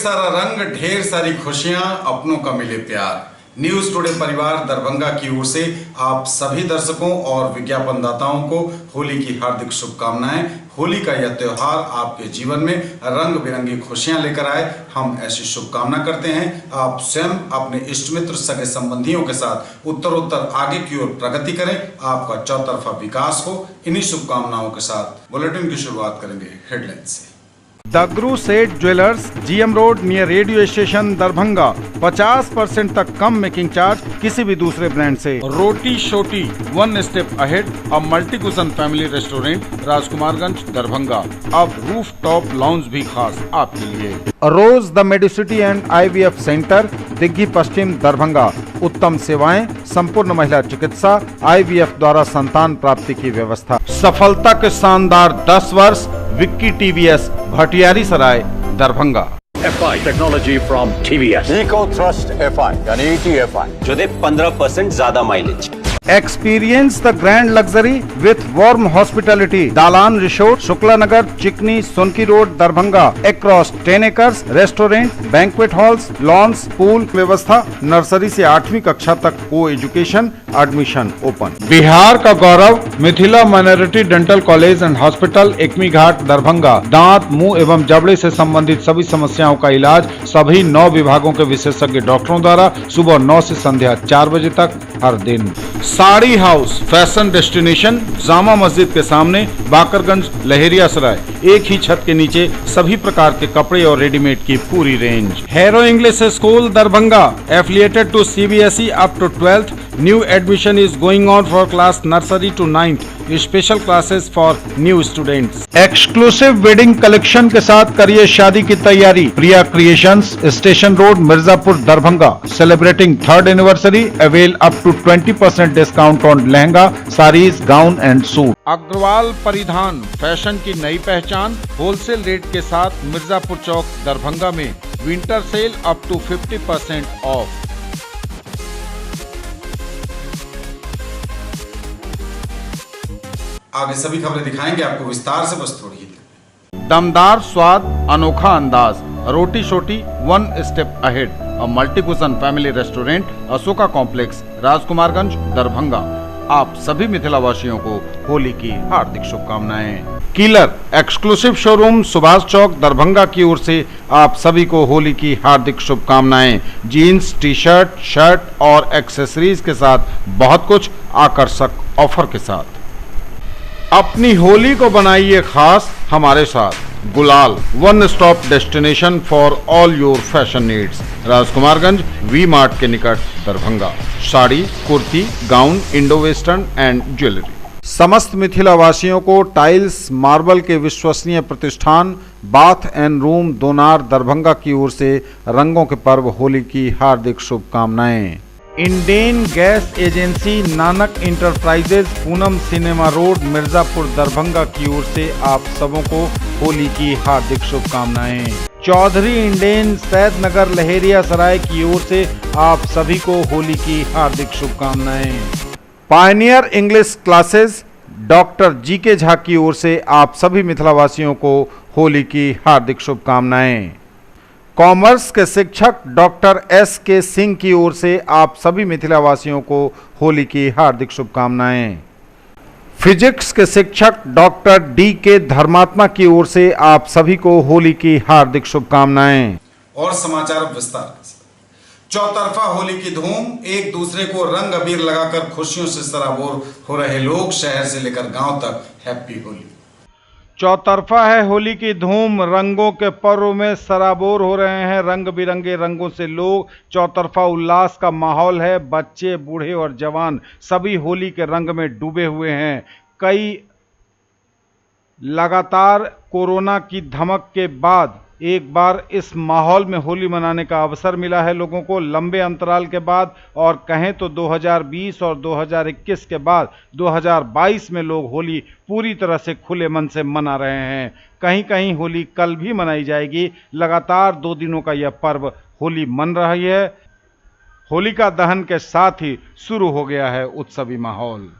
सारा रंग, ढेर सारी खुशियां, अपनों का मिले प्यार। न्यूज टुडे परिवार दरभंगा की ओर से आप सभी दर्शकों और विज्ञापनदाताओं को होली की हार्दिक शुभकामनाएं। होली का यह त्योहार आपके जीवन में रंग बिरंगी खुशियां लेकर आए, हम ऐसी शुभकामना करते हैं। आप स्वयं अपने इष्ट मित्र सगे संबंधियों के साथ उत्तरोत्तर आगे की ओर प्रगति करें, आपका चौतरफा विकास हो। इन्हीं शुभकामनाओं के साथ बुलेटिन की शुरुआत करेंगे हेडलाइन से। दगरू सेठ jewellers, GM road near radio station Darbhanga. 50% तक कम मेकिंग चार्ज किसी भी दूसरे ब्रांड से। Roti Shoti, one step ahead, अब multi cuisine family restaurant, Rajkumarganj Darbhanga. अब रूफ टॉप लाउंज भी खास आपके लिए। Rose the medicity and IVF centre, Digghi Paschim Darbhanga. उत्तम सेवाएं, संपूर्ण महिला चिकित्सा, IVF द्वारा संतान प्राप्ति की व्यवस्था। सफलता के शानदार 10 वर्ष। Vicky TVS, Bhatiyari Sarai Darbhanga. FI technology from TVS, eco thrust FI यानी ETFI जो दे 15% ज्यादा mileage. Experience the grand luxury with warm hospitality. Dalan resort, Shukla Nagar, Chikni, Sonki road, Darbhanga. Across 10 acres, restaurant, banquet halls, lawns, pool व्यवस्था। नर्सरी से 8वीं कक्षा तक को एजुकेशन, एडमिशन ओपन। बिहार का गौरव Mithila minority dental college and hospital, Ekmi Ghat Darbhanga. दांत, मुंह एवं जबड़े से संबंधित सभी समस्याओं का इलाज सभी 9 विभागों के विशेषज्ञ डॉक्टरों द्वारा सुबह 9 से संध्या 4 बजे तक हर दिन। Sari house fashion destination, Jama Masjid के सामने, बाकरगंज लहेरिया सराय। एक ही छत के नीचे सभी प्रकार के कपड़े और रेडीमेड की पूरी range. Harrow English school Darbhanga, affiliated to CBSE up to 12th। New admission is going on for class nursery to 9th। Special classes for new students. Exclusive wedding collection के साथ करिए शादी की तैयारी। Priya creations, station road, Mirzapur Darbhanga. Celebrating 3rd anniversary, avail up to 20% discount on lehenga, saris, gown and suit. Agrawal Paridhan, fashion की नई पहचान, wholesale rate के साथ मिर्जापुर चौक दरभंगा में। Winter sale up to 50% off. आगे सभी खबरें दिखाएंगे आपको विस्तार से, बस थोड़ी ही। दमदार स्वाद, अनोखा अंदाज, रोटी Shoti, one step ahead, a multi cuisine family restaurant, Ashoka complex, Rajkumarganj Darbhanga. आप सभी मिथिलावासियों को होली की हार्दिक शुभकामनाएं। Killer exclusive showroom, Subhash Chowk Darbhanga की ओर से आप सभी को होली की हार्दिक शुभकामनाएं। जीन्स, टी शर्ट, शर्ट और एक्सेसरीज के साथ बहुत कुछ आकर्षक ऑफर के साथ। अपनी होली को बनाइए खास हमारे साथ। Gulal, one stop destination for all your fashion needs, Rajkumarganj V Mart के निकट Darbhanga. Sari, kurti, gown, Indo western and jewellery. समस्त मिथिला वासियों को टाइल्स मार्बल के विश्वसनीय प्रतिष्ठान bath and room Donar Darbhanga की ओर से रंगों के पर्व होली की हार्दिक शुभकामनाएं। Indane gas agency, Nanak enterprises, Poonam cinema road, Mirzapur Darbhanga की ओर से आप सबों को होली की हार्दिक शुभकामनाएं। चौधरी इंडेन, सैद नगर लहेरिया सराय की ओर से आप सभी को होली की हार्दिक शुभकामनाएं। Pioneer English classes, doctor GK Jha की ओर से आप सभी मिथिलावासियों को होली की हार्दिक शुभकामनाएं। कॉमर्स के शिक्षक डॉक्टर SK सिंह की ओर से आप सभी मिथिलावासियों को होली की हार्दिक शुभकामनाएं। फिजिक्स के शिक्षक डॉक्टर DK धर्मात्मा की ओर से आप सभी को होली की हार्दिक शुभकामनाएं। और समाचार विस्तार के साथ। चौतरफा होली की धूम, एक दूसरे को रंग अबीर लगाकर खुशियों से सराबोर हो रहे लोग, शहर से लेकर गांव तक हैप्पी होली। चौतरफा है होली की धूम, रंगों के पर्व में सराबोर हो रहे हैं रंग बिरंगे रंगों से लोग। चौतरफा उल्लास का माहौल है, बच्चे, बूढ़े और जवान सभी होली के रंग में डूबे हुए हैं। कई लगातार कोरोना की धमक के बाद एक बार इस माहौल में होली मनाने का अवसर मिला है लोगों को, लंबे अंतराल के बाद। और कहें तो 2020 और 2021 के बाद 2022 में लोग होली पूरी तरह से खुले मन से मना रहे हैं। कहीं कहीं होली कल भी मनाई जाएगी। लगातार 2 दिनों का यह पर्व होली मन रही है। होलिका दहन के साथ ही शुरू हो गया है उत्सवी माहौल।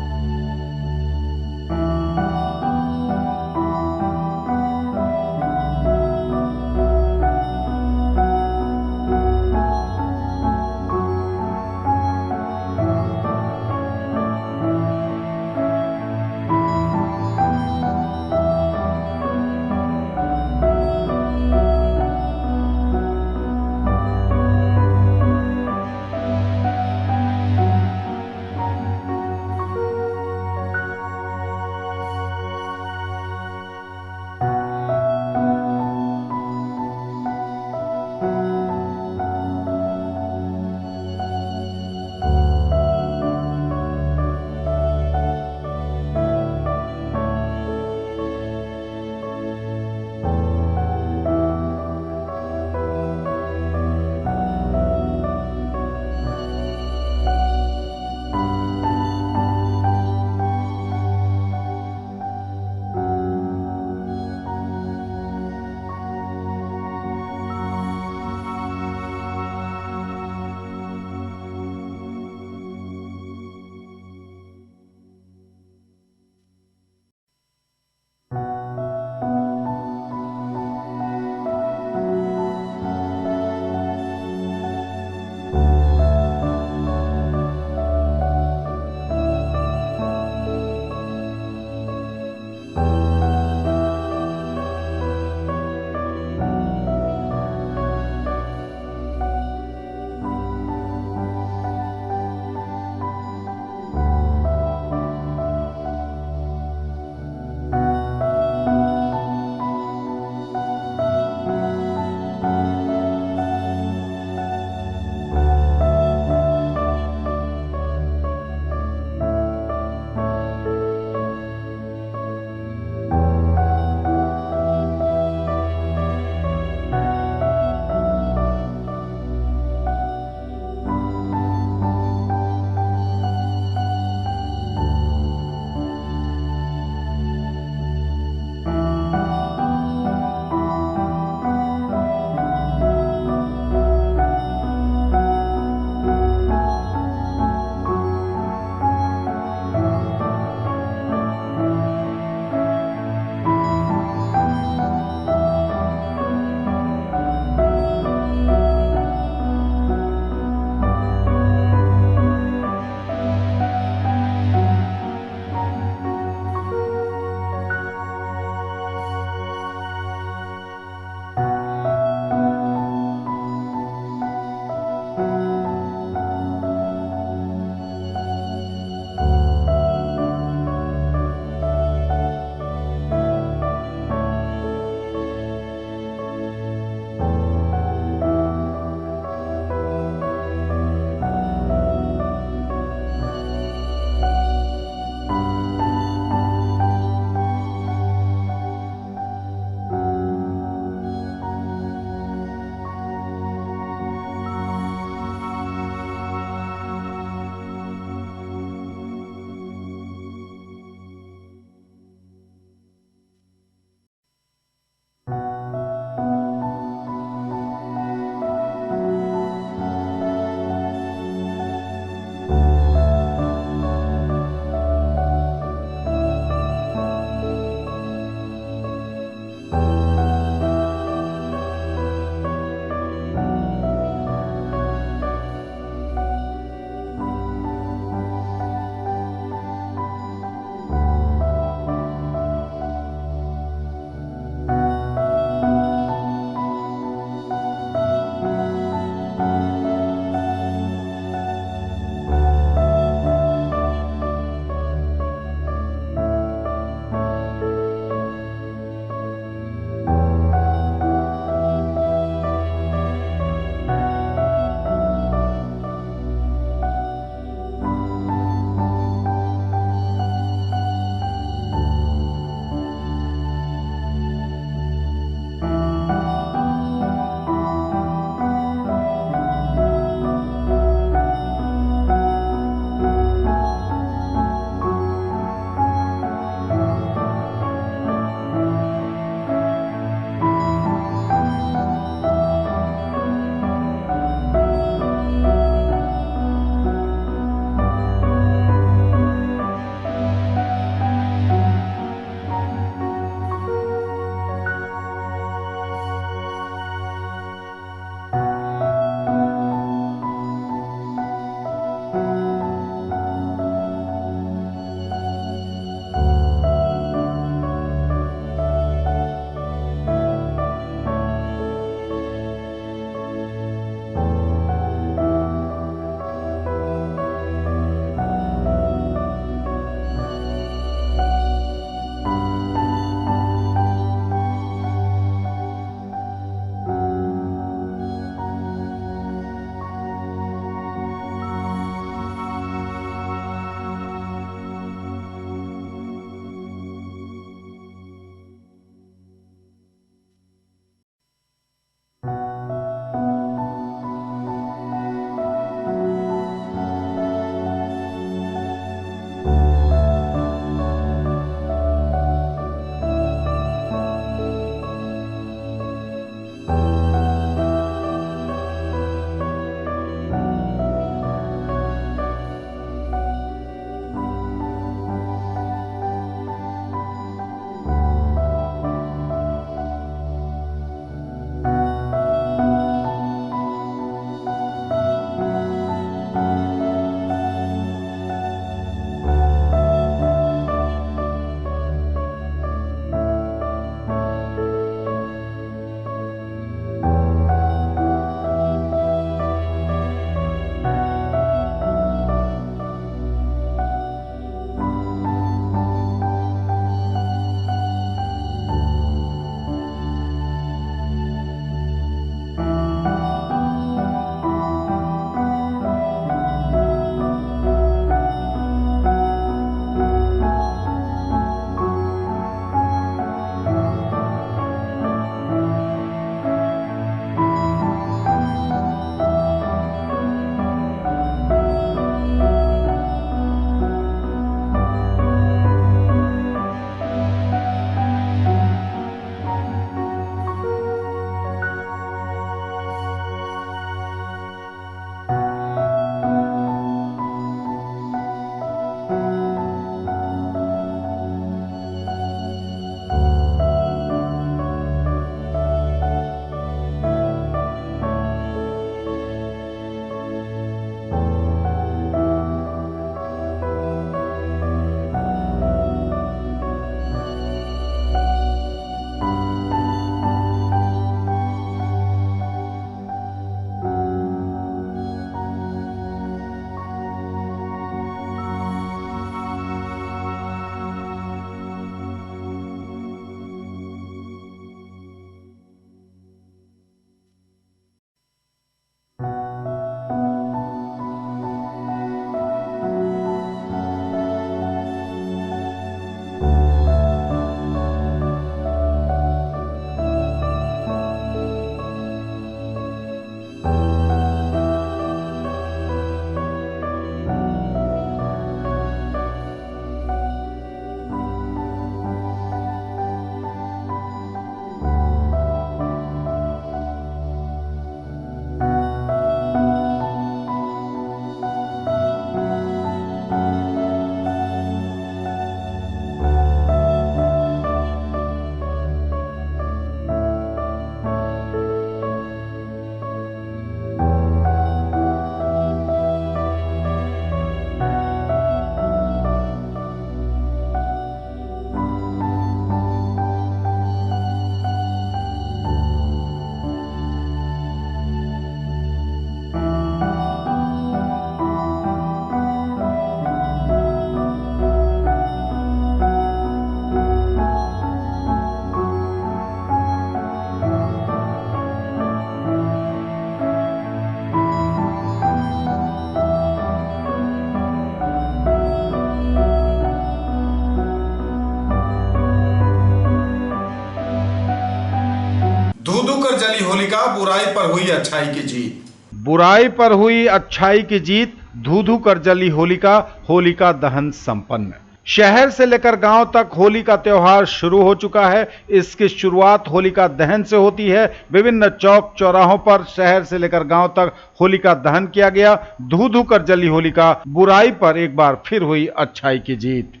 होलिका, बुराई पर हुई अच्छाई की जीत। बुराई पर हुई अच्छाई की जीत, धू धू कर जली होलिका, होलिका दहन संपन्न। शहर से लेकर गांव तक होली का त्योहार शुरू हो चुका है। इसकी शुरुआत होलिका दहन से होती है। विभिन्न चौक चौराहों पर शहर से लेकर गांव तक होलिका दहन किया गया। धू धू कर जली होलिका, बुराई पर एक बार फिर हुई अच्छाई की जीत।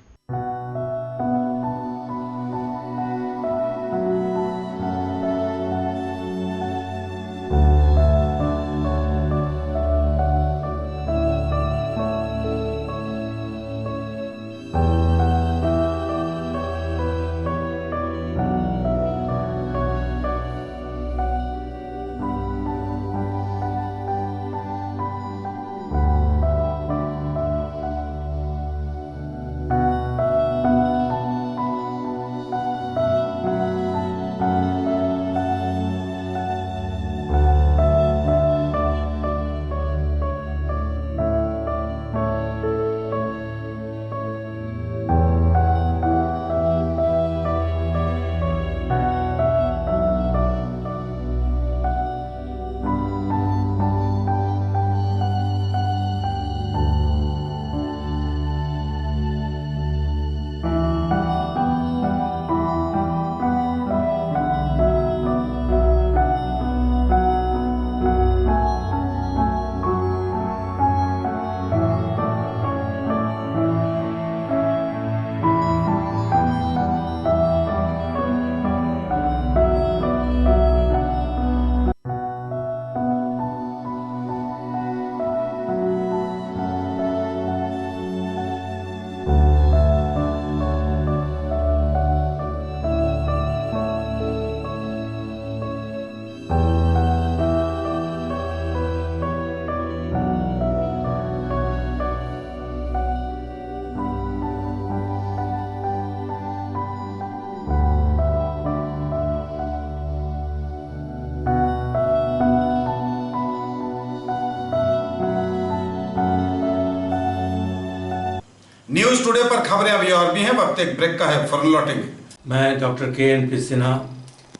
न्यूज टुडे पर खबरें अभी और भी हैं, वक्त एक ब्रेक का है, फौरन लौटेंगे। मैं doctor KNP Sinha,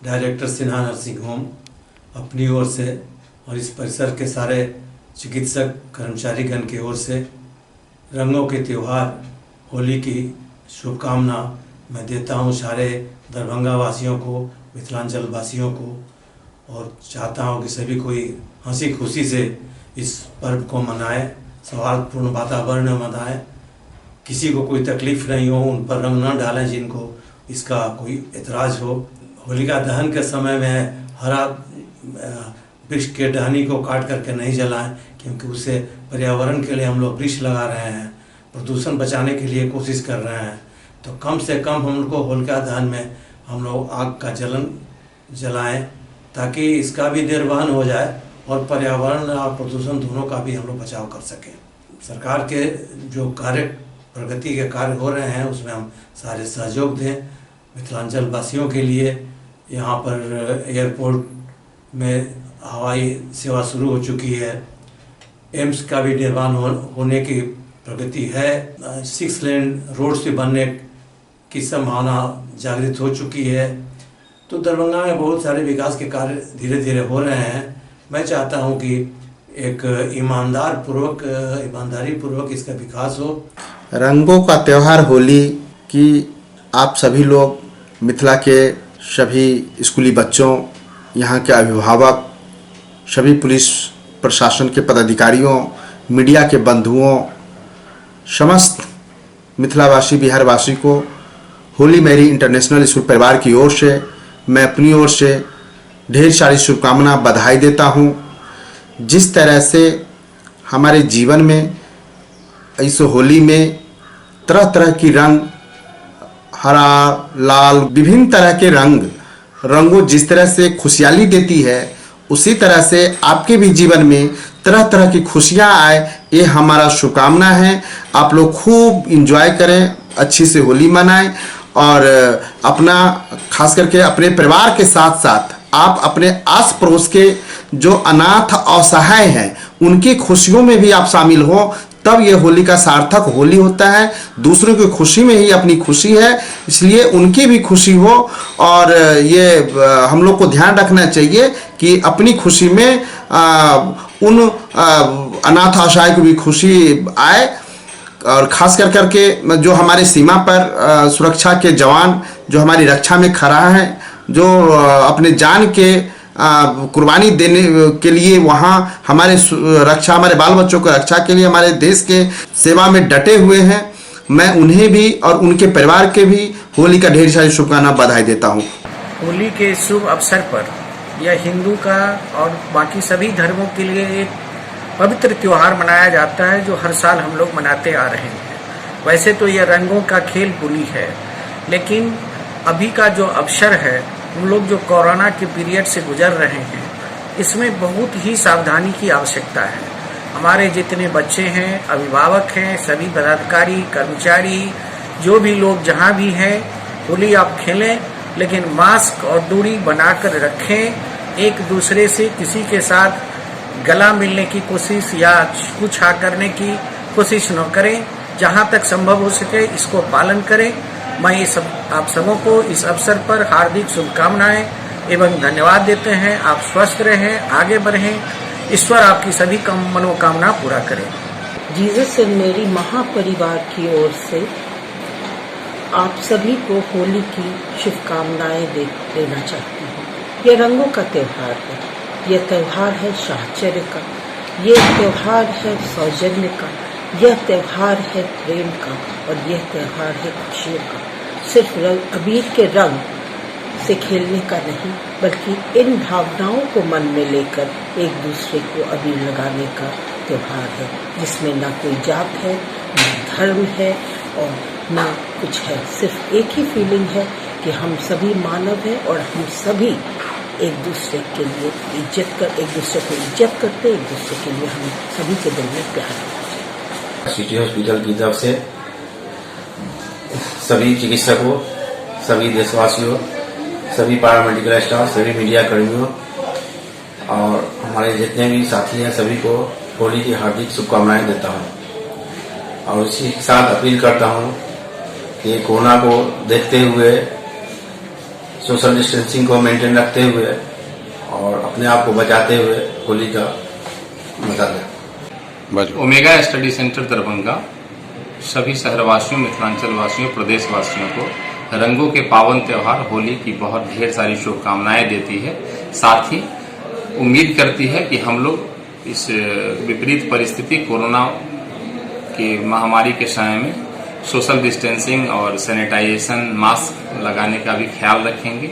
director Sinha nursing home, अपनी ओर से और इस परिसर के सारे चिकित्सक कर्मचारीगण की ओर से रंगों के त्यौहार होली की शुभकामना मैं देता हूं सारे दरभंगा वासियों को, मिथिलांचल वासियों को, और चाहता हूं कि सभी कोई हंसी खुशी से इस पर्व को मनाएं, सौहार्दपूर्ण वातावरण में मनाएं, किसी को कोई तकलीफ नहीं हो, उन पर रंग न डालें जिनको इसका कोई एतराज़ हो। होलिका दहन के समय में हरा वृक्ष के टहनी को काट करके नहीं जलाएं, क्योंकि उससे पर्यावरण के लिए हम लोग वृक्ष लगा रहे हैं, प्रदूषण बचाने के लिए कोशिश कर रहे हैं। तो कम से कम हम लोग को होलिका दहन में हम लोग आग का जलन जलाएं, ताकि इसका भी निर्वहन हो जाए और पर्यावरण और प्रदूषण दोनों का भी हम लोग बचाव कर सकें। सरकार के जो प्रगति के कार्य हो रहे हैं उसमें हम सारे सहयोग दें। मिथिलांचल वासियों के लिए यहाँ पर एयरपोर्ट में हवाई सेवा शुरू हो चुकी है, एम्स का भी निर्माण होने की प्रगति है, 6 लेन रोड से बनने की संभावना जागृत हो चुकी है। तो दरभंगा में बहुत सारे विकास के कार्य धीरे धीरे हो रहे हैं। मैं चाहता हूँ कि एक ईमानदारी पूर्वक इसका विकास हो। रंगों का त्यौहार होली की आप सभी लोग, मिथिला के सभी स्कूली बच्चों, यहाँ के अभिभावक, सभी पुलिस प्रशासन के पदाधिकारियों, मीडिया के बंधुओं, समस्त मिथिलावासी बिहारवासी को होली मेरी इंटरनेशनल स्कूल परिवार की ओर से मैं अपनी ओर से ढेर सारी शुभकामना बधाई देता हूँ। जिस तरह से हमारे जीवन में इस होली में तरह तरह की रंग, हरा, लाल, विभिन्न तरह के रंगों जिस तरह से खुशहाली देती है, उसी तरह से आपके भी जीवन में तरह तरह की खुशियाँ आए, ये हमारा शुभकामना है। आप लोग खूब इंजॉय करें, अच्छी से होली मनाएं और अपना खास करके अपने परिवार के साथ साथ आप अपने आस पड़ोस के जो अनाथ असहाय हैं उनकी खुशियों में भी आप शामिल हो, तब ये होली का सार्थक होली होता है। दूसरों की खुशी में ही अपनी खुशी है, इसलिए उनकी भी खुशी हो। और ये हम लोग को ध्यान रखना चाहिए कि अपनी खुशी में उन अनाथ आश्रय को भी खुशी आए। और खास करके जो हमारे सीमा पर सुरक्षा के जवान जो हमारी रक्षा में खड़ा है, जो अपने जान के कुर्बानी देने के लिए वहाँ हमारे रक्षा, हमारे बाल बच्चों को रक्षा के लिए हमारे देश के सेवा में डटे हुए हैं, मैं उन्हें भी और उनके परिवार के भी होली का ढेर सारी शुभकामनाएं बधाई देता हूँ। होली के शुभ अवसर पर यह हिंदू का और बाकी सभी धर्मों के लिए एक पवित्र त्योहार मनाया जाता है, जो हर साल हम लोग मनाते आ रहे हैं। वैसे तो यह रंगों का खेल होली है, लेकिन अभी का जो अवसर है, हम लोग जो कोरोना के पीरियड से गुजर रहे हैं, इसमें बहुत ही सावधानी की आवश्यकता है। हमारे जितने बच्चे हैं, अभिभावक हैं, सभी पदाधिकारी, कर्मचारी, जो भी लोग जहाँ भी हैं, होली आप खेलें, लेकिन मास्क और दूरी बनाकर रखें। एक दूसरे से किसी के साथ गला मिलने की कोशिश या छूछा करने की कोशिश न करें। जहाँ तक संभव हो सके इसको पालन करें। मैं ये सब आप सबों को इस अवसर पर हार्दिक शुभकामनाएं एवं धन्यवाद देते हैं। आप स्वस्थ रहें, आगे बढ़ें, ईश्वर आपकी सभी मनोकामना पूरा करें। जीसस एंड मेरी महापरिवार की ओर से आप सभी को होली की शुभकामनाएं देना चाहती हूँ। यह रंगों का त्योहार है, यह त्योहार है साहचर्य का, यह त्योहार है सौजन्य का, यह त्योहार है प्रेम का, और यह त्योहार है खुशियों का। सिर्फ अबीर के रंग से खेलने का नहीं, बल्कि इन भावनाओं को मन में लेकर एक दूसरे को अबीर लगाने का त्योहार है, जिसमें ना कोई जात है, ना धर्म है और ना कुछ है। सिर्फ एक ही फीलिंग है कि हम सभी मानव हैं और हम सभी एक दूसरे के लिए एक दूसरे को इज्जत करते, एक दूसरे के लिए हम सभी के दिल में प्यार है। सिटी हॉस्पिटल की तरफ से सभी चिकित्सकों, सभी देशवासियों, सभी पैरामेडिकल स्टाफ, सभी मीडिया कर्मियों और हमारे जितने भी साथी हैं, सभी को होली की हार्दिक शुभकामनाएं देता हूं। और इसी के साथ अपील करता हूं कि कोरोना को देखते हुए, सोशल डिस्टेंसिंग को मेंटेन रखते हुए और अपने आप को बचाते हुए होली का मजा लें। ओमेगा स्टडी सेंटर दरभंगा सभी शहरवासियों, मिथिलांचल वासियों, प्रदेश वासियों को रंगों के पावन त्योहार होली की बहुत ढेर सारी शुभकामनाएं देती है। साथ ही उम्मीद करती है कि हम लोग इस विपरीत परिस्थिति कोरोना की महामारी के समय में सोशल डिस्टेंसिंग और सैनिटाइजेशन, मास्क लगाने का भी ख्याल रखेंगे।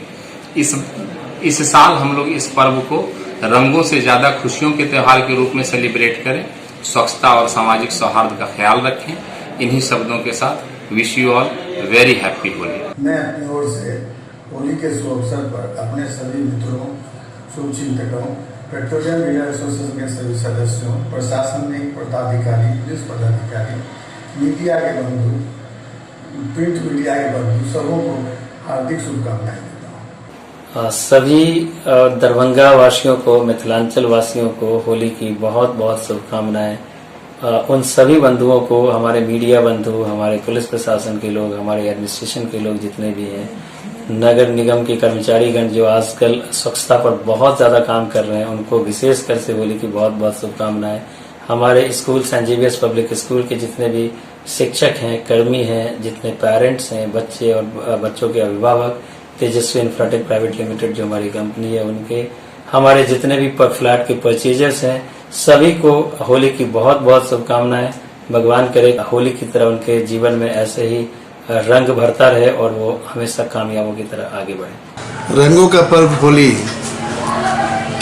इस साल हम लोग इस पर्व को रंगों से ज्यादा खुशियों के त्योहार के रूप में सेलिब्रेट करें, स्वच्छता और सामाजिक सौहार्द का ख्याल रखें। इन्हीं शब्दों के साथ wish you all very happy Holi. मैं अपनी ओर से होली के शुभ अवसर पर अपने सभी मित्रों, शुभचिंतकों, पेट्रोलियम मीडिया एसोसिएशन के सभी सदस्यों, प्रशासनिक पदाधिकारी, पुलिस पदाधिकारी, मीडिया के बंधु, प्रिंट मीडिया के बंधु, सबों को हार्दिक शुभकामनाएं देता हूँ। सभी दरभंगा वासियों को, मिथिलांचल वासियों को होली की बहुत बहुत शुभकामनाएं। उन सभी बंधुओं को, हमारे मीडिया बंधु, हमारे पुलिस प्रशासन के लोग, हमारे एडमिनिस्ट्रेशन के लोग जितने भी हैं, नगर निगम के कर्मचारीगण जो आजकल स्वच्छता पर बहुत ज्यादा काम कर रहे हैं, उनको विशेष कर से होली की बहुत बहुत शुभकामनाएं। हमारे school, saint Xavier's public school के जितने भी शिक्षक हैं, कर्मी हैं, जितने पेरेंट्स हैं, बच्चे और बच्चों के अभिभावक, तेजस्वी इंफ्राटेक प्राइवेट लिमिटेड जो हमारी कंपनी है उनके, हमारे जितने भी फ्लैट के परचेजर्स हैं, सभी को होली की बहुत बहुत शुभकामनाएं। भगवान करे होली की तरह उनके जीवन में ऐसे ही रंग भरता रहे और वो हमेशा कामयाबों की तरह आगे बढ़े। रंगों का पर्व होली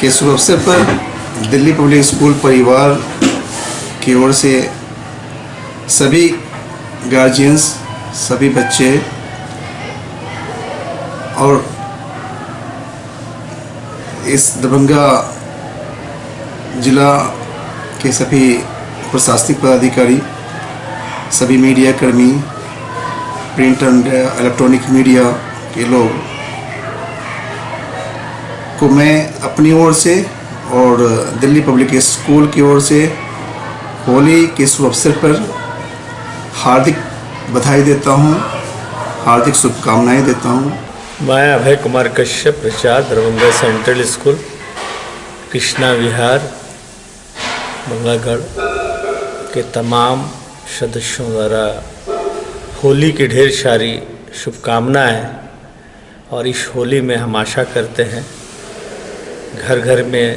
के शुभ अवसर पर दिल्ली पब्लिक स्कूल परिवार की ओर से सभी गार्जियंस, सभी बच्चे और इस दरभंगा जिला के सभी प्रशासनिक पदाधिकारी, सभी मीडिया कर्मी, प्रिंट एंड इलेक्ट्रॉनिक मीडिया के लोग को मैं अपनी ओर से और दिल्ली पब्लिक स्कूल की ओर से होली के शुभ अवसर पर हार्दिक बधाई देता हूँ, हार्दिक शुभकामनाएं देता हूँ। मैं अभय कुमार कश्यप, प्रचार दरभंगा सेंट्रल स्कूल, कृष्णा विहार, बंगागढ़ के तमाम सदस्यों द्वारा होली की ढेर सारी शुभकामनाएं। और इस होली में हम आशा करते हैं घर घर में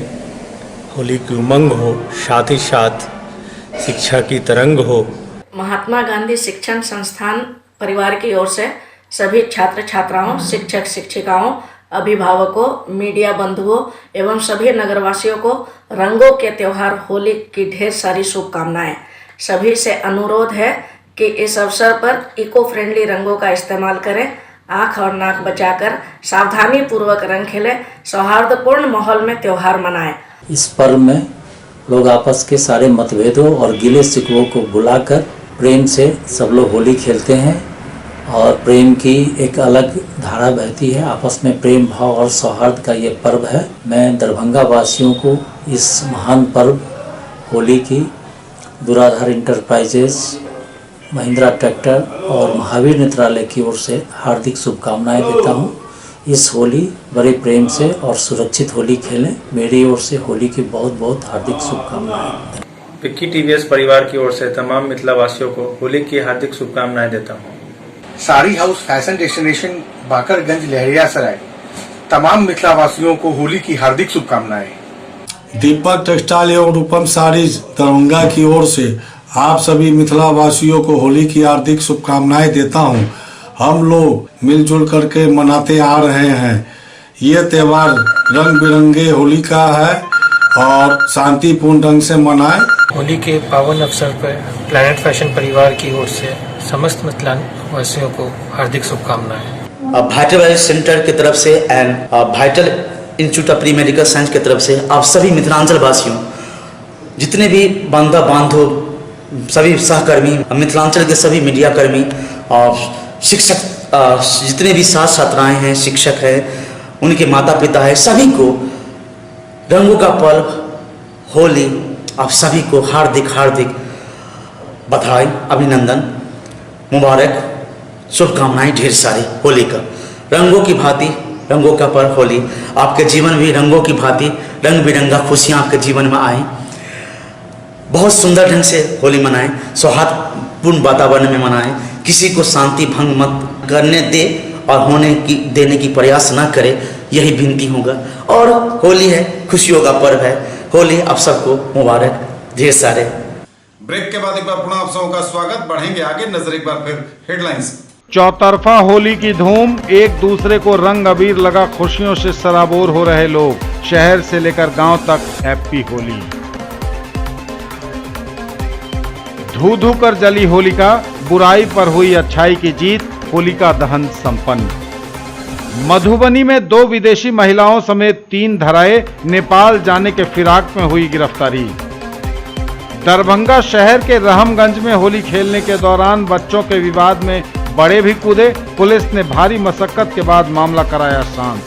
होली की उमंग हो, साथ ही साथ शिक्षा की तरंग हो। महात्मा गांधी शिक्षण संस्थान परिवार की ओर से सभी छात्र छात्राओं, शिक्षक शिक्षिकाओं, अभिभावकों, मीडिया बंधुओं एवं सभी नगरवासियों को रंगों के त्यौहार होली की ढेर सारी शुभकामनाएं। सभी से अनुरोध है कि इस अवसर पर इको फ्रेंडली रंगों का इस्तेमाल करें, आँख और नाक बचाकर सावधानी पूर्वक रंग खेलें, सौहार्दपूर्ण माहौल में त्यौहार मनाएं। इस पर्व में लोग आपस के सारे मतभेदों और गिले शिकवों को भुलाकर प्रेम से सब लोग होली खेलते हैं और प्रेम की एक अलग धारा बहती है। आपस में प्रेम भाव और सौहार्द का ये पर्व है। मैं दरभंगा वासियों को इस महान पर्व होली की दुराधार इंटरप्राइजेस, महिंद्रा ट्रैक्टर और महावीर नेत्रालय की ओर से हार्दिक शुभकामनाएं देता हूं। इस होली बड़े प्रेम से और सुरक्षित होली खेलें। मेरी ओर से होली की बहुत बहुत हार्दिक शुभकामनाएं। विक्की टीवीएस परिवार की ओर से तमाम मिथिला वासियों को होली की हार्दिक शुभकामनाएं देता हूं। Sari house fashion destination Bakarganj Laheriasarai तमाम मिथिला वासियों को होली की हार्दिक शुभकामनाएं। दीपक टेक्सटाइल एवं रूपम साड़ीज दरभंगा की ओर से आप सभी मिथिला वासियों को होली की हार्दिक शुभकामनाएं देता हूं। हम लोग मिलजुल करके मनाते आ रहे हैं। ये त्यौहार रंग बिरंगे होली का है और शांतिपूर्ण ढंग से मनाएं। होली के पावन अवसर पर प्लैनेट फैशन परिवार की ओर से समस्त मिथिला वासियों को हार्दिक शुभकामनाएं। वाइटल सेंटर की तरफ से and vital institute of pre medical science की तरफ से आप सभी मिथिलांचल वासियों, जितने भी बांधव, सभी सहकर्मी, मिथिलांचल के सभी मीडिया कर्मी और शिक्षक, जितने भी छात्र छात्राएं हैं, शिक्षक हैं, उनके माता पिता हैं, सभी को रंगों का पर्व होली आप सभी को हार्दिक हार्दिक बधाई, अभिनंदन, मुबारक, शुभकामनाएं ढेर सारी होली का। रंगों की भांति रंगों का पर्व होली, आपके जीवन भी रंगों की भांति रंग बिरंगा खुशियां आपके जीवन में आए। बहुत सुंदर ढंग से होली मनाएं, सौहार्दपूर्ण वातावरण में मनाएं, किसी को शांति भंग मत करने दे और देने की प्रयास ना करे, यही विनती होगा। और होली है, खुशियों का पर्व है। होली आप सबको मुबारक, ढेर सारे। ब्रेक के बाद एक बार पुनः आप सबों का स्वागत। बढ़ेंगे आगे, नजर एक बार फिर हेडलाइंस। चौतरफा होली की धूम, एक दूसरे को रंग अबीर लगा खुशियों से सराबोर हो रहे लोग। शहर से लेकर गांव तक हैप्पी होली। धू धू कर जली होलिका, बुराई पर हुई अच्छाई की जीत, होलिका दहन संपन्न। मधुबनी में 2 विदेशी महिलाओं समेत 3 धराए, नेपाल जाने के फिराक में हुई गिरफ्तारी। दरभंगा शहर के रहमगंज में होली खेलने के दौरान बच्चों के विवाद में बड़े भी कूदे, पुलिस ने भारी मशक्कत के बाद मामला कराया शांत।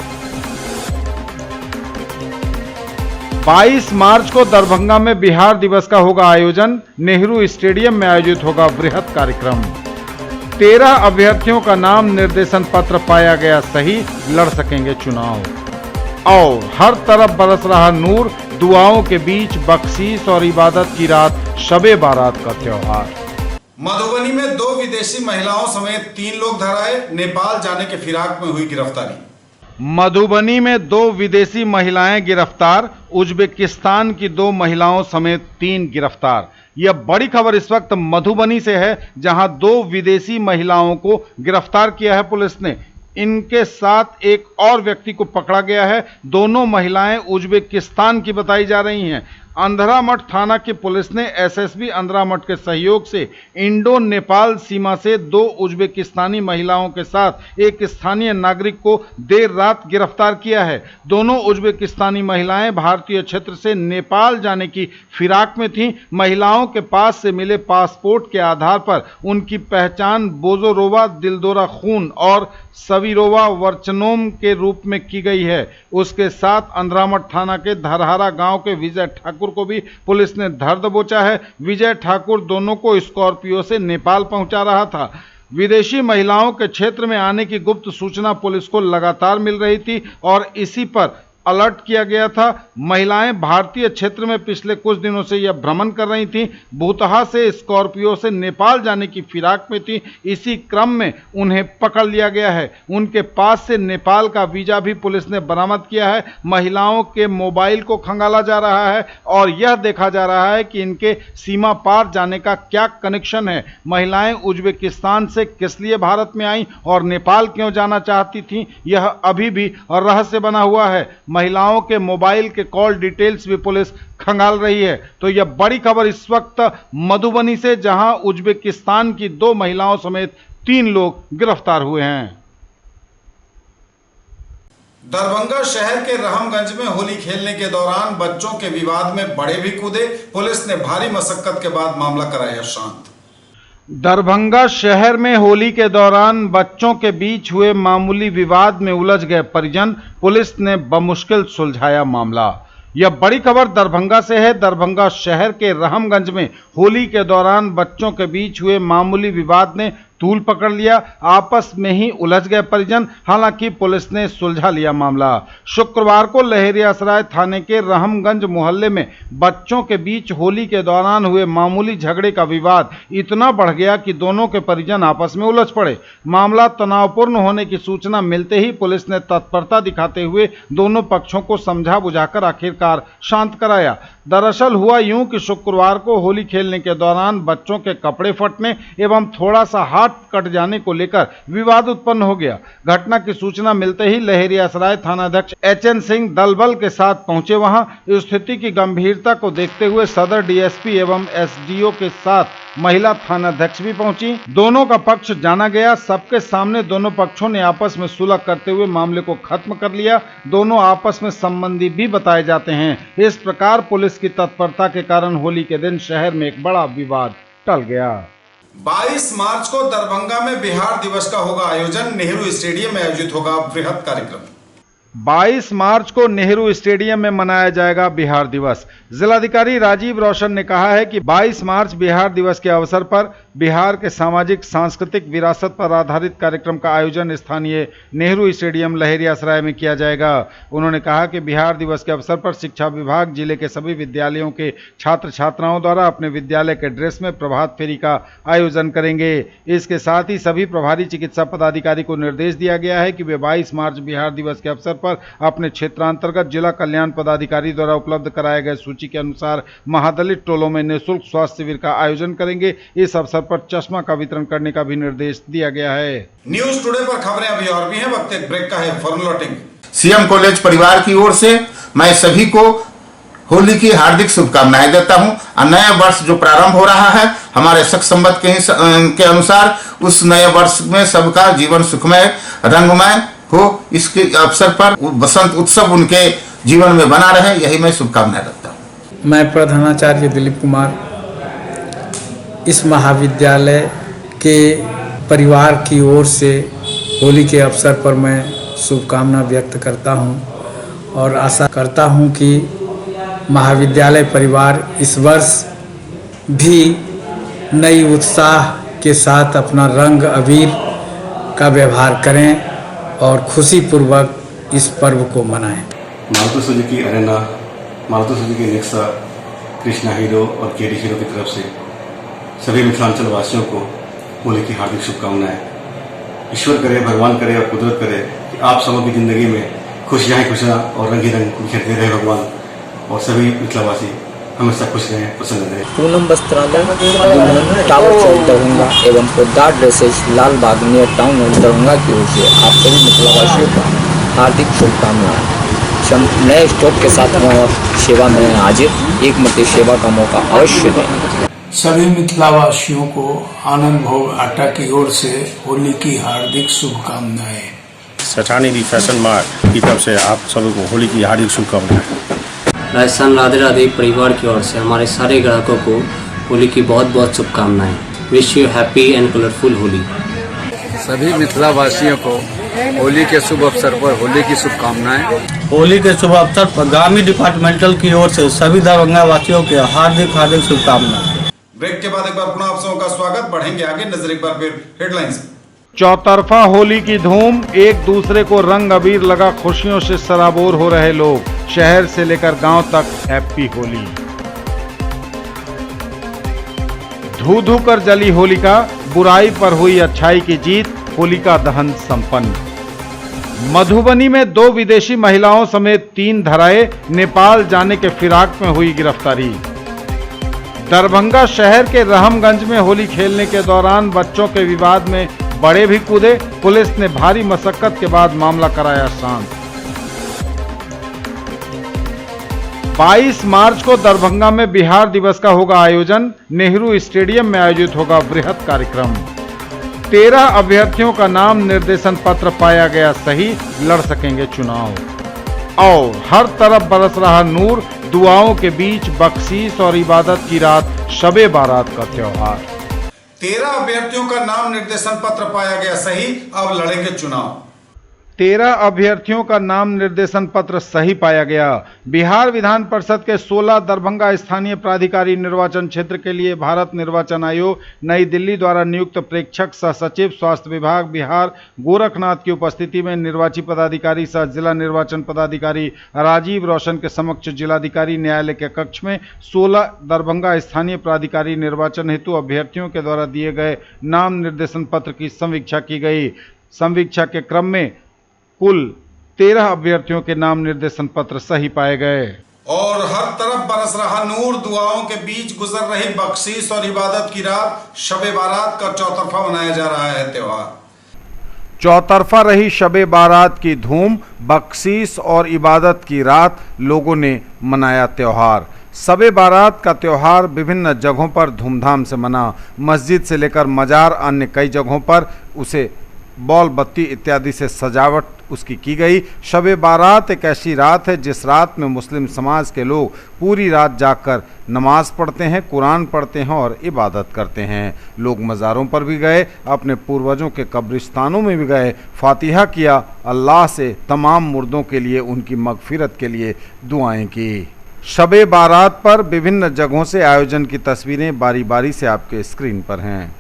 22 मार्च को दरभंगा में बिहार दिवस का होगा आयोजन, नेहरू स्टेडियम में आयोजित होगा बृहद कार्यक्रम। 13 अभ्यर्थियों का नाम निर्देशन पत्र पाया गया सही, लड़ सकेंगे चुनाव। और हर तरफ बरस रहा नूर, दुआओं के बीच बख्शीश और इबादत की रात, शबे बारात का त्योहार। मधुबनी में 2 विदेशी महिलाओं समेत 3 लोग धराए, नेपाल जाने के फिराक में हुई गिरफ्तारी। मधुबनी में 2 विदेशी महिलाएं गिरफ्तार, उज्बेकिस्तान की 2 महिलाओं समेत 3 गिरफ्तार। यह बड़ी खबर इस वक्त मधुबनी से है, जहां 2 विदेशी महिलाओं को गिरफ्तार किया है पुलिस ने। इनके साथ एक और व्यक्ति को पकड़ा गया है। दोनों महिलाएं उज्बेकिस्तान की बताई जा रही हैं। अंधरामठ थाना की पुलिस ने एसएसबी अंधरामठ के सहयोग से इंडो नेपाल सीमा से 2 उज्बेकिस्तानी महिलाओं के साथ एक स्थानीय नागरिक को देर रात गिरफ्तार किया है। दोनों उज्बेकिस्तानी महिलाएं भारतीय क्षेत्र से नेपाल जाने की फिराक में थीं। महिलाओं के पास से मिले पासपोर्ट के आधार पर उनकी पहचान बोजोरोवा, दिलदोरा खून और सविरोवा वर्चनोम के रूप में की गई है। उसके साथ अंद्रामठ थाना के धरहरा गांव के विजय ठाकुर को भी पुलिस ने धर दबोचा है। विजय ठाकुर दोनों को स्कॉर्पियो से नेपाल पहुंचा रहा था। विदेशी महिलाओं के क्षेत्र में आने की गुप्त सूचना पुलिस को लगातार मिल रही थी और इसी पर अलर्ट किया गया था। महिलाएं भारतीय क्षेत्र में पिछले कुछ दिनों से यह भ्रमण कर रही थीं। भूतहा से स्कॉर्पियो से नेपाल जाने की फिराक में थी। इसी क्रम में उन्हें पकड़ लिया गया है। उनके पास से नेपाल का वीजा भी पुलिस ने बरामद किया है। महिलाओं के मोबाइल को खंगाला जा रहा है और यह देखा जा रहा है कि इनके सीमा पार जाने का क्या कनेक्शन है। महिलाएं उज्बेकिस्तान से किस लिए भारत में आई और नेपाल क्यों जाना चाहती थीं, यह अभी भी रहस्य बना हुआ है। महिलाओं के मोबाइल के कॉल डिटेल्स भी पुलिस खंगाल रही है। तो यह बड़ी खबर इस वक्त मधुबनी से, जहां उज्बेकिस्तान की 2 महिलाओं समेत 3 लोग गिरफ्तार हुए हैं। दरभंगा शहर के रहमगंज में होली खेलने के दौरान बच्चों के विवाद में बड़े भी कूदे। पुलिस ने भारी मशक्कत के बाद मामला कराया शांत। दरभंगा शहर में होली के दौरान बच्चों के बीच हुए मामूली विवाद में उलझ गए परिजन। पुलिस ने बमुश्किल सुलझाया मामला। यह बड़ी खबर दरभंगा से है। दरभंगा शहर के रहमगंज में होली के दौरान बच्चों के बीच हुए मामूली विवाद ने तूल पकड़ लिया। आपस में ही उलझ गए परिजन। हालांकि पुलिस ने सुलझा लिया मामला। शुक्रवार को लहेरियासराय थाने के रहमगंज मोहल्ले में बच्चों के बीच होली के दौरान हुए मामूली झगड़े का विवाद इतना बढ़ गया कि दोनों के परिजन आपस में उलझ पड़े। मामला तनावपूर्ण होने की सूचना मिलते ही पुलिस ने तत्परता दिखाते हुए दोनों पक्षों को समझा बुझाकर आखिरकार शांत कराया। दरअसल हुआ यूं कि शुक्रवार को होली खेलने के दौरान बच्चों के कपड़े फटने एवं थोड़ा सा हाथ कट जाने को लेकर विवाद उत्पन्न हो गया। घटना की सूचना मिलते ही लहेरियासराय थानाध्यक्ष HN सिंह दलबल के साथ पहुंचे। वहां स्थिति की गंभीरता को देखते हुए सदर DSP एवं SDO के साथ महिला थानाध्यक्ष भी पहुंची। दोनों का पक्ष जाना गया। सबके सामने दोनों पक्षों ने आपस में सुलह करते हुए मामले को खत्म कर लिया। दोनों आपस में संबंधी भी बताए जाते हैं। इस प्रकार पुलिस की तत्परता के कारण होली के दिन शहर में एक बड़ा विवाद टल गया। 22 मार्च को दरभंगा में बिहार दिवस का होगा आयोजन। नेहरू स्टेडियम में आयोजित होगा बृहद कार्यक्रम। 22 मार्च को नेहरू स्टेडियम में मनाया जाएगा बिहार दिवस। जिलाधिकारी राजीव रोशन ने कहा है कि 22 मार्च बिहार दिवस के अवसर पर बिहार के सामाजिक सांस्कृतिक विरासत पर आधारित कार्यक्रम का आयोजन स्थानीय नेहरू स्टेडियम लहेरियासराय में किया जाएगा। उन्होंने कहा कि बिहार दिवस के अवसर पर शिक्षा विभाग जिले के सभी विद्यालयों के छात्र छात्राओं द्वारा अपने विद्यालय के ड्रेस में प्रभात फेरी का आयोजन करेंगे। इसके साथ ही सभी प्रभारी चिकित्सा पदाधिकारी को निर्देश दिया गया है कि वे 22 मार्च बिहार दिवस के अवसर पर अपने क्षेत्रांतर्गत जिला कल्याण पदाधिकारी द्वारा उपलब्ध कराए गए सूची के अनुसार महादलित टोलों में निःशुल्क स्वास्थ्य शिविर का आयोजन करेंगे। इस अवसर पर चश्मा का वितरण करने का भी निर्देश दिया गया है। न्यूज टुडे पर खबरें अभी और भी हैं। वक्त एक ब्रेक का है। फॉर्मूलाटिंग सीएम कॉलेज परिवार की ओर से मैं सभी को होली की हार्दिक शुभकामनाएं देता हूं। नया वर्ष जो प्रारंभ हो रहा है हमारे शक संवत के अनुसार, उस नए वर्ष में सबका जीवन सुखमय रंगमय हो। इसके अवसर पर बसंत उत्सव उनके जीवन में बना रहे, यही मैं शुभकामनाएं रखता हूँ। मैं प्रधानाचार्य दिलीप कुमार इस महाविद्यालय के परिवार की ओर से होली के अवसर पर मैं शुभकामना व्यक्त करता हूं और आशा करता हूं कि महाविद्यालय परिवार इस वर्ष भी नई उत्साह के साथ अपना रंग अबीर का व्यवहार करें और खुशीपूर्वक इस पर्व को मनाएं। Maruti Suzuki Arena, Maruti Suzuki Nexa, Krishna hero और केडी हीरो की तरफ से सभी मिथिलांचल वासियों को होली की हार्दिक शुभकामनाएं। ईश्वर करे, भगवान करे और कुदरत करे कि आप सबों की जिंदगी में खुशियां ही खुशियां और रंग ही रंग बिखेरते रहे भगवान, और सभी मिथिलावासी हमेशा खुश रहें, प्रसन्न रहें। पूनम वस्त्रालय, टावर चौक दरभंगा एवं पोद्दार ड्रेसेस लाल बाग नियर टाउन दरभंगा की ओर से आप सभी मिथिलावासियों को हार्दिक शुभकामनाएं। नए स्टॉक के साथ सेवा में हाजिर, एक मत सेवा का मौका अवश्य दें। सभी मिथिलावासियों को आनंद भोग आटा की ओर से होली की हार्दिक शुभकामनाएं। सठानी दी फैशन मार्ट की तरफ से आप सभी को होली की हार्दिक शुभकामनाएं। राजस्थान राधे राधे परिवार की ओर से हमारे सारे ग्राहकों को होली की बहुत बहुत शुभकामनाएं। Wish you happy and colourful Holi. सभी मिथिलावासियों को होली के शुभ अवसर पर होली की शुभकामनाएं। होली के शुभ अवसर पर गामी डिपार्टमेंटल की ओर से सभी दरभंगा वासियों के हार्दिक हार्दिक शुभकामनाएं। ब्रेक के बाद एक बार पुनः आप सबों का स्वागत। बढ़ेंगे आगे, नजर एक बार फिर हेडलाइंस। चौतरफा होली की धूम, एक दूसरे को रंग अबीर लगा खुशियों से सराबोर हो रहे लोग। शहर से लेकर गांव तक हैप्पी होली। धू धू कर जली होलिका, बुराई पर हुई अच्छाई की जीत, होलिका दहन संपन्न। मधुबनी में 2 विदेशी महिलाओं समेत 3 धराए, नेपाल जाने के फिराक में हुई गिरफ्तारी। दरभंगा शहर के रहमगंज में होली खेलने के दौरान बच्चों के विवाद में बड़े भी कूदे, पुलिस ने भारी मशक्कत के बाद मामला कराया शांत। 22 मार्च को दरभंगा में बिहार दिवस का होगा आयोजन, नेहरू स्टेडियम में आयोजित होगा वृहद कार्यक्रम। 13 अभ्यर्थियों का नाम निर्देशन पत्र पाया गया सही, लड़ सकेंगे चुनाव। और हर तरफ बरस रहा नूर, दुआओं के बीच बख्शीश और इबादत की रात, शबे बारात का त्योहार। 13 अभ्यर्थियों का नाम निर्देशन पत्र पाया गया सही, अब लड़ेंगे चुनाव। 13 अभ्यर्थियों का नाम निर्देशन पत्र सही पाया गया। बिहार विधान परिषद के 16 दरभंगा स्थानीय प्राधिकारी निर्वाचन क्षेत्र के लिए भारत निर्वाचन आयोग नई दिल्ली द्वारा नियुक्त प्रेक्षक सह सचिव स्वास्थ्य विभाग बिहार गोरखनाथ की उपस्थिति में निर्वाची पदाधिकारी सह जिला निर्वाचन पदाधिकारी राजीव रोशन के समक्ष जिलाधिकारी न्यायालय के कक्ष में 16 दरभंगा स्थानीय प्राधिकारी निर्वाचन हेतु अभ्यर्थियों के द्वारा दिए गए नाम निर्देशन पत्र की समीक्षा की गई। समीक्षा के क्रम में कुल 13 अभ्यर्थियों के नाम निर्देशन पत्र सही पाए गए। और हर तरफ बरस रहा नूर, दुआओं के बीच गुजर रही बख्शीश और इबादत की रात, शबे बारात का चौतरफा मनाया जा रहा है त्योहार। चौतरफा रही शबे बारात की धूम, बख्शीश और इबादत की रात, लोगों ने मनाया त्योहार। शबे बारात का त्योहार विभिन्न जगहों पर धूमधाम से मना। मस्जिद से लेकर मजार अन्य कई जगहों पर उसे बॉल बत्ती इत्यादि से सजावट उसकी की गई। शबे बारात एक ऐसी रात है जिस रात में मुस्लिम समाज के लोग पूरी रात जागकर नमाज पढ़ते हैं, कुरान पढ़ते हैं और इबादत करते हैं। लोग मज़ारों पर भी गए, अपने पूर्वजों के कब्रिस्तानों में भी गए, फातिहा किया, अल्लाह से तमाम मुर्दों के लिए उनकी मगफिरत के लिए दुआएं की। शबे बारात पर विभिन्न जगहों से आयोजन की तस्वीरें बारी बारी से आपके स्क्रीन पर हैं।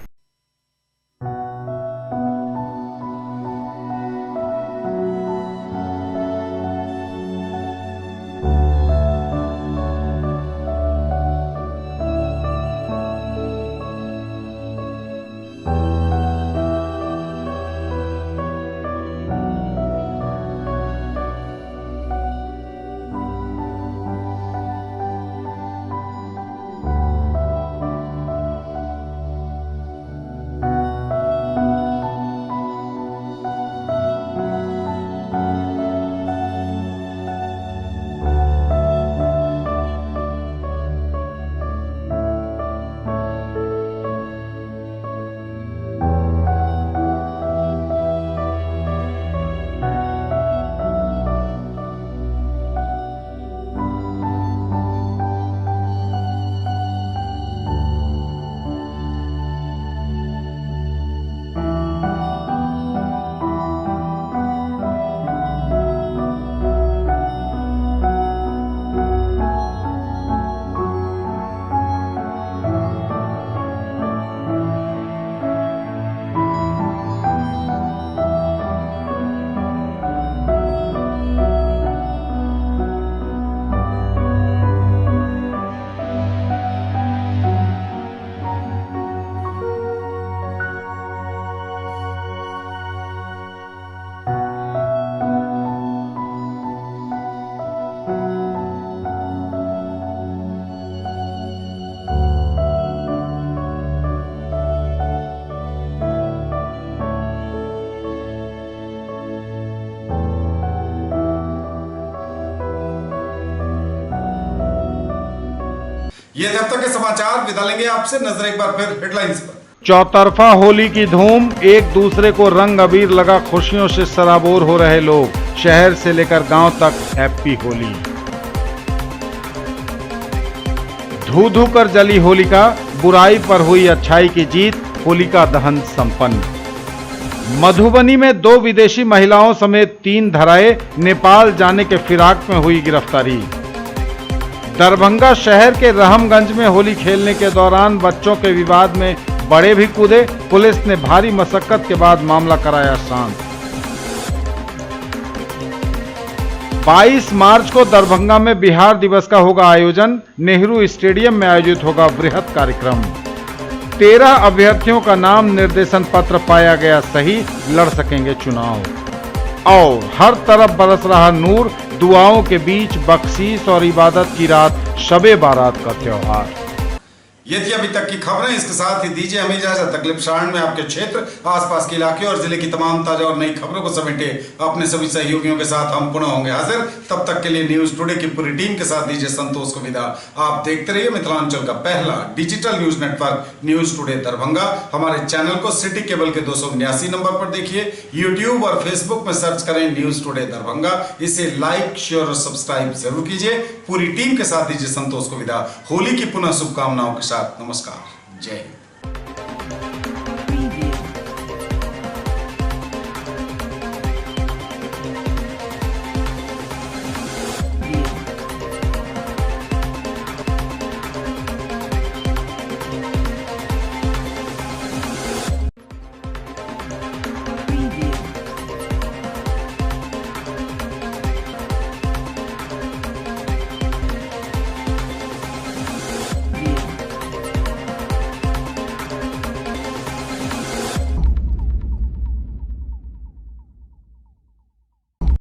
ये जब तक के समाचार, विदा लेंगे आपसे। नजर एक बार फिर हेडलाइंस पर। चौतरफा होली की धूम, एक दूसरे को रंग अबीर लगा खुशियों से सराबोर हो रहे लोग। शहर से लेकर गांव तक हैप्पी होली। धू धू कर जली होलिका, बुराई पर हुई अच्छाई की जीत, होलिका दहन संपन्न। मधुबनी में 2 विदेशी महिलाओं समेत 3 धराए, नेपाल जाने के फिराक में हुई गिरफ्तारी। दरभंगा शहर के रहमगंज में होली खेलने के दौरान बच्चों के विवाद में बड़े भी कूदे, पुलिस ने भारी मशक्कत के बाद मामला कराया शांत। 22 मार्च को दरभंगा में बिहार दिवस का होगा आयोजन, नेहरू स्टेडियम में आयोजित होगा बृहद कार्यक्रम। 13 अभ्यर्थियों का नाम निर्देशन पत्र पाया गया सही, लड़ सकेंगे चुनाव। और हर तरफ बरस रहा नूर, दुआओं के बीच बख्शीश और इबादत की रात, शबे बारात का त्योहार। ये थी अभी तक की खबरें। इसके साथ ही दीजिए हमें इजाजत। अगले प्रसारण में आपके क्षेत्र, आसपास के इलाके और जिले की तमाम ताजा और नई खबरों को समेटे अपने सभी सहयोगियों के साथ हम पुनः होंगे हाजिर। तब तक के लिए न्यूज टुडे की पूरी टीम के साथ दीजिए संतोष को विदा। आप देखते रहिए मिथिलांचल का पहला digital news network news today Darbhanga. हमारे चैनल को सिटी केबल के 279 नंबर पर देखिए, यूट्यूब और फेसबुक में सर्च करें न्यूज टुडे दरभंगा। इसे लाइक, शेयर और सब्सक्राइब जरूर कीजिए। पूरी टीम के साथ दीजिए संतोष को विदा। होली की पुनः शुभकामनाओं के साथ नमस्कार, जय हिंद।